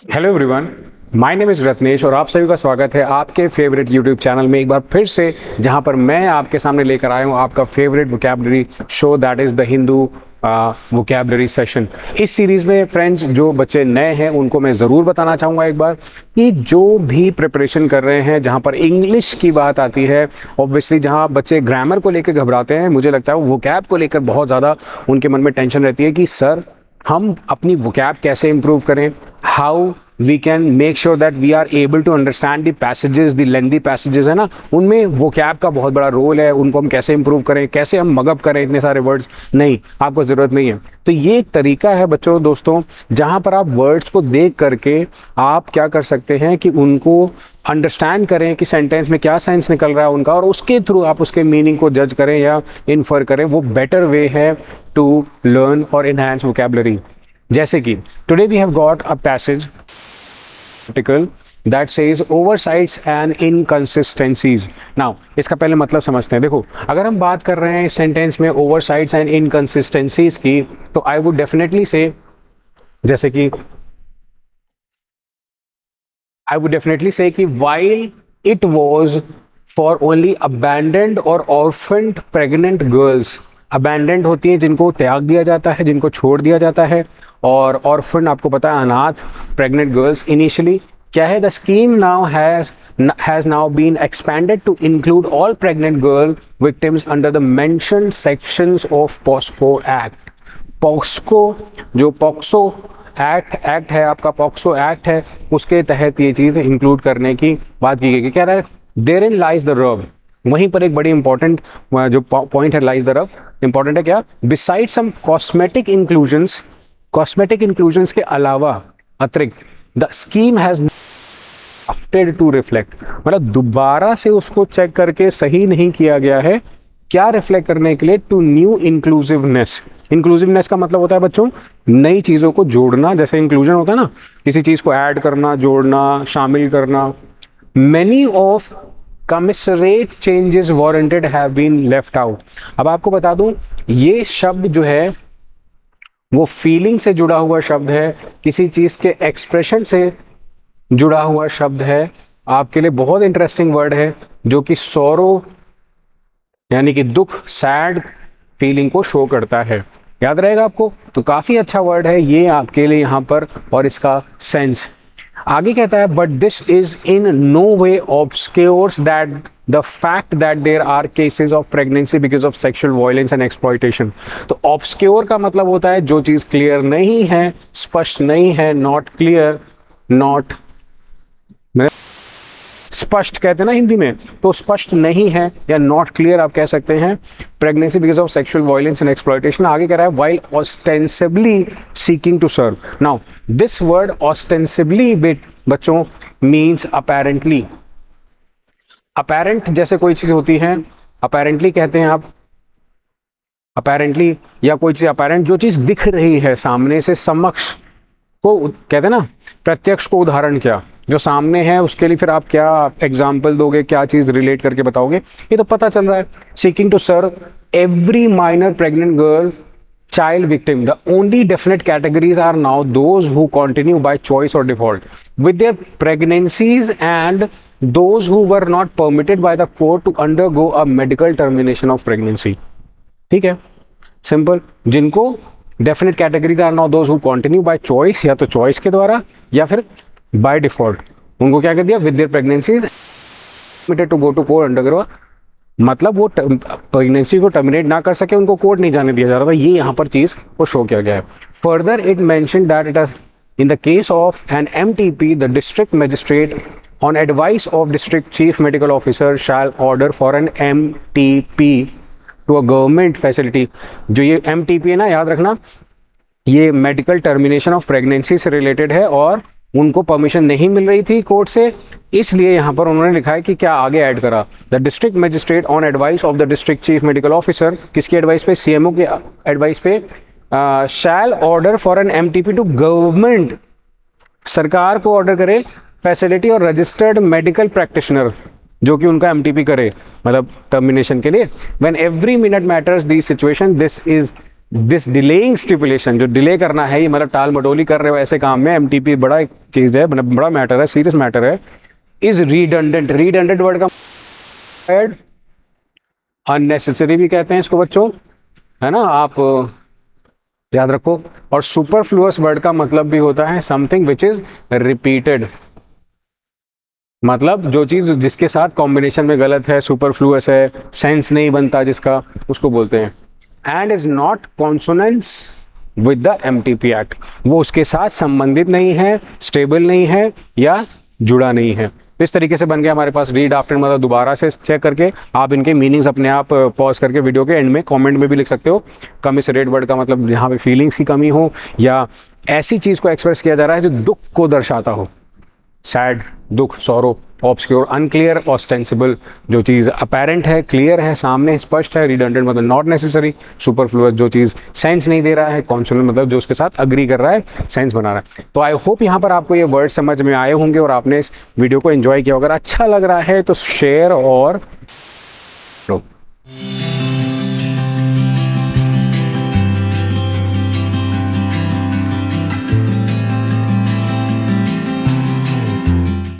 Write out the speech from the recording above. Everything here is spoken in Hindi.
Hello everyone, my name is Ratnesh और आप सभी का स्वागत है आपके फेवरेट यूट्यूब चैनल में एक बार फिर से, जहां पर मैं आपके सामने लेकर आया हूं आपका favourite vocabulary show that is the Hindu vocabulary session. इस सीरीज़ में फ्रेंड्स, जो बच्चे नए हैं उनको मैं ज़रूर बताना चाहूँगा एक बार कि जो भी प्रिपरेशन कर रहे हैं, जहाँ पर इंग्लिश की बात आती है, ऑब्वियसली जहाँ बच्चे ग्रामर को लेकर घबराते हैं, मुझे लगता है वो वोकैब को लेकर बहुत ज़्यादा उनके मन में टेंशन रहती है कि सर हम अपनी वोकैब कैसे इंप्रूव करें, how we can make sure that we are able to understand the passages, the lengthy passages है ना, उनमें वोकैब का बहुत बड़ा रोल है। उनको हम कैसे इंप्रूव करें, कैसे हम मगअप करें इतने सारे वर्ड्स। नहीं, आपको ज़रूरत नहीं है। तो ये एक तरीका है बच्चों, दोस्तों, जहाँ पर आप वर्ड्स को देख करके आप क्या कर सकते हैं कि उनको अंडरस्टैंड करें कि सेंटेंस में क्या सेंस निकल रहा है उनका, और उसके थ्रू आप उसके मीनिंग को जज करें या इन्फर करें। वो बेटर वे है टू लर्न और इनहैंस वोकैबुलरी। जैसे कि today we have got a passage article that says oversights and inconsistencies. Now इसका पहले मतलब समझते हैं। देखो, अगर हम बात कर रहे हैं सेंटेंस में oversights and inconsistencies की, तो I would definitely say, जैसे कि I would definitely say कि while it was for only abandoned or orphaned pregnant girls, abandoned होती है जिनको त्याग दिया जाता है, जिनको छोड़ दिया जाता है, और orphan आपको पता है अनाथ pregnant girls। initially क्या है, the scheme now has now been expanded to include all pregnant girl victims under the mentioned sections of POSCO Act। पॉक्सको, जो पॉक्सो एक्ट है आपका, पॉक्सो एक्ट है, उसके तहत ये चीज़ इंक्लूड करने की बात की गई। क्या रहा है, देयर इन लाइज द रब। वहीं पर एक बड़ी इंपॉर्टेंट जो पॉइंट है, लाइज द रब, इंपॉर्टेंट है क्या, बिसाइड सम कॉस्मेटिक इंक्लूजन्स, कॉस्मेटिक इंक्लूजन्स के अलावा, अतिरिक्त, the scheme has after two reflect, मतलब दोबारा से उसको चेक करके सही नहीं किया गया है। क्या रिफ्लेक्ट करने के लिए, टू न्यू इंक्लूसिवनेस। इंक्लूसिवनेस का मतलब होता है बच्चों नई चीज़ों को जोड़ना, जैसे इंक्लूजन होता है ना, किसी चीज़ को ऐड करना, जोड़ना, शामिल करना। Many of commissariat changes warranted have been left out. अब आपको बता दूं, ये शब्द जो है वो फीलिंग से जुड़ा हुआ शब्द है, किसी चीज़ के एक्सप्रेशन से जुड़ा हुआ शब्द है। आपके लिए बहुत इंटरेस्टिंग वर्ड है, जो कि सोरो यानी कि दुख, सैड फीलिंग को शो करता है। याद रहेगा आपको, तो काफ़ी अच्छा वर्ड है ये आपके लिए यहाँ पर, और इसका सेंस आगे कहता है, but this is in no way obscures that the fact that there are cases of pregnancy because of sexual violence and exploitation. तो ऑब्सक्योर का मतलब होता है जो चीज़ क्लियर नहीं है, स्पष्ट नहीं है, नॉट क्लियर, नॉट स्पष्ट कहते हैं ना हिंदी में, तो स्पष्ट नहीं है या नॉट क्लियर आप कह सकते हैं, pregnancy because of sexual violence and exploitation. आगे कह रहा है, while ostensibly seeking to serve. Now this word ostensibly बच्चों मीन्स अपेरेंटली। अपेरेंट जैसे कोई चीज होती है, अपेरेंटली कहते हैं आप, अपेरेंटली, या कोई चीज अपेरेंट, जो चीज दिख रही है सामने से, समक्ष को कहते हैं ना, प्रत्यक्ष को उदाहरण क्या, जो सामने है उसके लिए फिर आप क्या एग्जाम्पल दोगे, क्या चीज रिलेट करके बताओगे, ये तो पता चल रहा है। Seeking to serve every minor pregnant girl child victim. The only definite categories are now those who continue by choice or default with their pregnancies and those who were not permitted by the court to undergo a medical termination of pregnancy. ठीक है, सिंपल। जिनको definite categories are now those who continue by choice, या तो चॉइस के द्वारा या फिर बाय डिफॉल्ट, उनको क्या कर दिया, with their pregnancies permitted to go to court undergo, मतलब वो प्रेगनेंसी को टर्मिनेट ना कर सके, उनको कोर्ट नहीं जाने दिया जा रहा था। ये यहाँ पर चीज़ को शो किया गया है। Further it mention that it is in the case of an MTP the district magistrate on advice of district chief medical officer shall order for an MTP to a government facility. जो ये एमटीपी है ना, याद रखना, ये मेडिकल टर्मिनेशन ऑफ प्रेगनेंसी से रिलेटेड है, और उनको परमिशन नहीं मिल रही थी कोर्ट से, इसलिए यहाँ पर उन्होंने लिखा है कि क्या आगे ऐड करा, the district magistrate on advice of the district chief medical officer, किसकी एडवाइस पे, सीएमओ की एडवाइस पे, shall order for an MTP to government, सरकार को ऑर्डर करे, फैसिलिटी और रजिस्टर्ड मेडिकल प्रैक्टिशनर, जो कि उनका एमटीपी करे, मतलब टर्मिनेशन के लिए। When every minute matters the situation, this is this delaying stipulation, जो डिले करना है, ये मतलब टाल मटोली कर रहे हो ऐसे काम में, एमटीपी बड़ा एक चीज़ है, बड़ा मैटर है, सीरियस मैटर है, इज रिडंडेंट। रिडंडेंट वर्ड का अननेसेसरी भी कहते हैं इसको बच्चों, है ना, आप याद रखो। और सुपरफ्लुअस वर्ड का मतलब भी होता है समथिंग विच इज रिपीटेड, मतलब जो चीज़ जिसके साथ कॉम्बिनेशन में गलत है, सुपरफ्लुअस है, सेंस नहीं बनता जिसका, उसको बोलते हैं। And is not consonance with the MTP act, वो उसके साथ संबंधित नहीं है, स्टेबल नहीं है या जुड़ा नहीं है। तो इस तरीके से बन गया हमारे पास रीड आफ्टर, मतलब दोबारा से चेक करके आप इनके मीनिंग्स अपने आप पॉज करके वीडियो के एंड में कमेंट में भी लिख सकते हो। कमिसरेट वर्ड का मतलब यहाँ पे फीलिंग्स की कमी हो या ऐसी चीज़ को एक्सप्रेस किया जा रहा है जो दुख को दर्शाता हो, सैड, दुख, सॉरो, ऑब्सक्योर, अनक्लियर, ऑस्टेंसिबल, जो चीज़ अपेरेंट है, क्लियर है, सामने स्पष्ट है, रिडंडेंट मतलब नॉट नेसेसरी, सुपरफ्लुअस जो चीज़ सेंस नहीं दे रहा है, कॉन्सोनेंट मतलब जो उसके साथ अग्री कर रहा है, सेंस बना रहा है। तो आई होप यहाँ पर आपको ये वर्ड समझ में आए होंगे और आपने इस वीडियो को एंजॉय किया। अगर अच्छा लग रहा है तो शेयर और